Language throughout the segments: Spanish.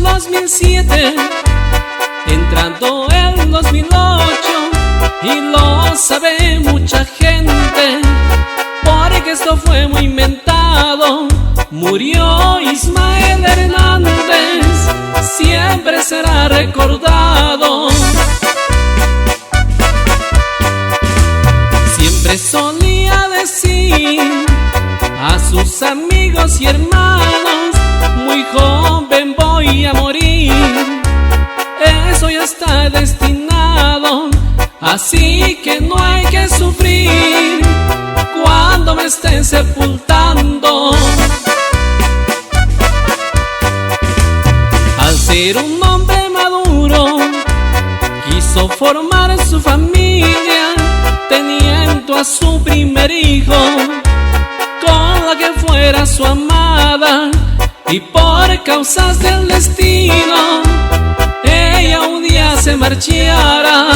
2007, entrando el 2008, y lo sabe mucha gente, porque esto fue muy inventado. Murió Ismael Hernández, siempre será recordado. Siempre solía decir a sus amigos y hermanos: muy joven voy a morir, eso ya está destinado, así que no hay que sufrir cuando me estén sepultando. Al ser un hombre maduro, quiso formar su familia, teniendo a su primer hijo con la que fuera su amada, y por causas del destino ella un día se marchara.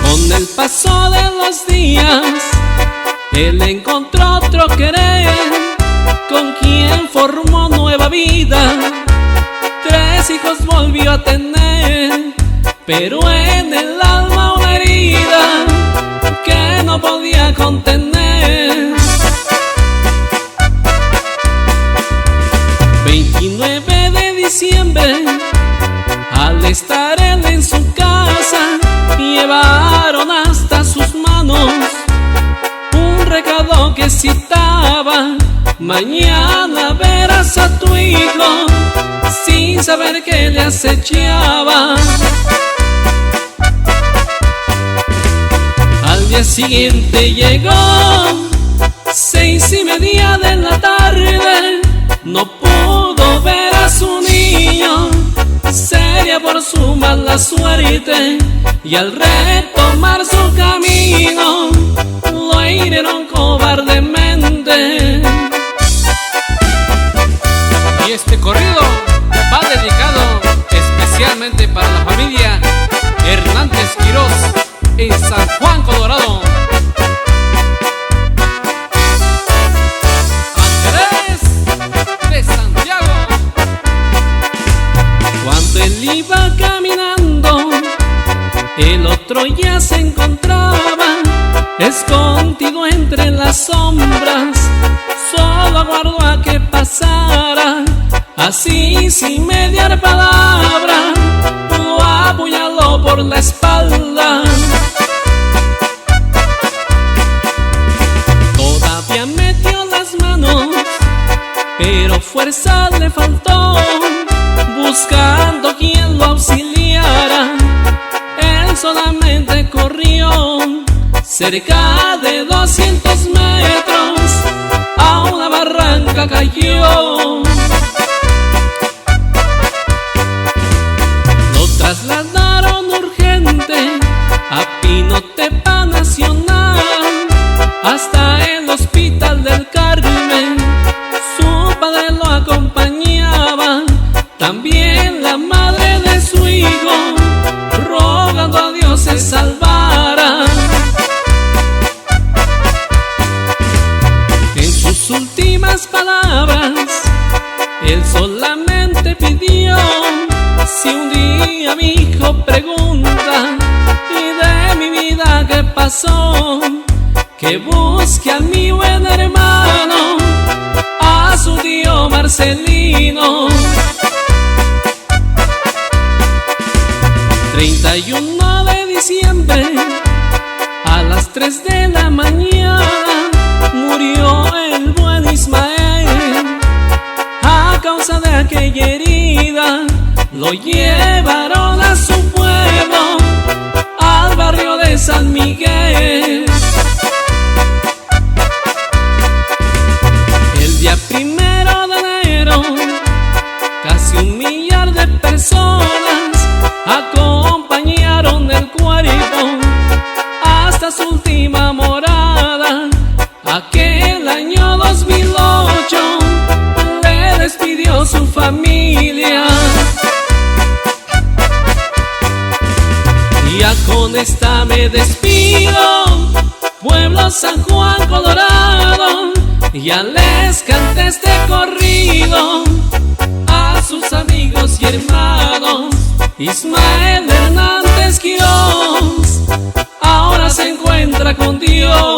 Con el paso de los días él encontró otro querer, con quien formó nueva vida. 3 hijos volvió a tener, pero en el alma una herida que no podía contener. 29 de diciembre, al estar él en su casa, llevaron hasta sus manos un recado que citaba: mañana verás a tu hijo, sin saber que le acechaba. Al día siguiente llegó 6:30 de la tarde, no pudo ver a su niño, seria por su mala suerte, y al retomar su camino lo hirieron cobardemente. Y este corrido va dedicado especialmente para la familia Hernández Quirós en San Juan, Colorado. Andrés de Santiago. Cuando él iba caminando, el otro ya se encontraba escondido entre las sombras, solo aguardó a que pasara, así sin mediar palabra lo apuñaló por la espalda. Todavía metió las manos, pero fuerza le faltó, buscando quien lo auxiliara. Él solamente corrió cerca de 200 metros, a una barranca cayó. Lo trasladaron urgente a Pinotepa Nacional, hasta el Hospital del Carmen. Su padre lo acompañaba, también la madre de su hijo, rogando a Dios se salvara. En sus últimas palabras él solamente pidió: si un día mi hijo pregunta y de mi vida qué pasó, que busque a mi buen hermano, a su tío Marcelino. 31 de diciembre, a las 3 de la mañana, murió el buen Ismael. A causa de aquella herida, lo llevaron a su pueblo, al barrio de San Miguel. El día 1 de enero, casi 1 millar de personas acompañaron el cuerpo hasta su última morada. Aquel año 2008 le despidió su familia. Ya con esta me despido, pueblo San Juan, Colorado. Ya les canté este corrido hermanos. Ismael Hernández Quirós ahora se encuentra con Dios.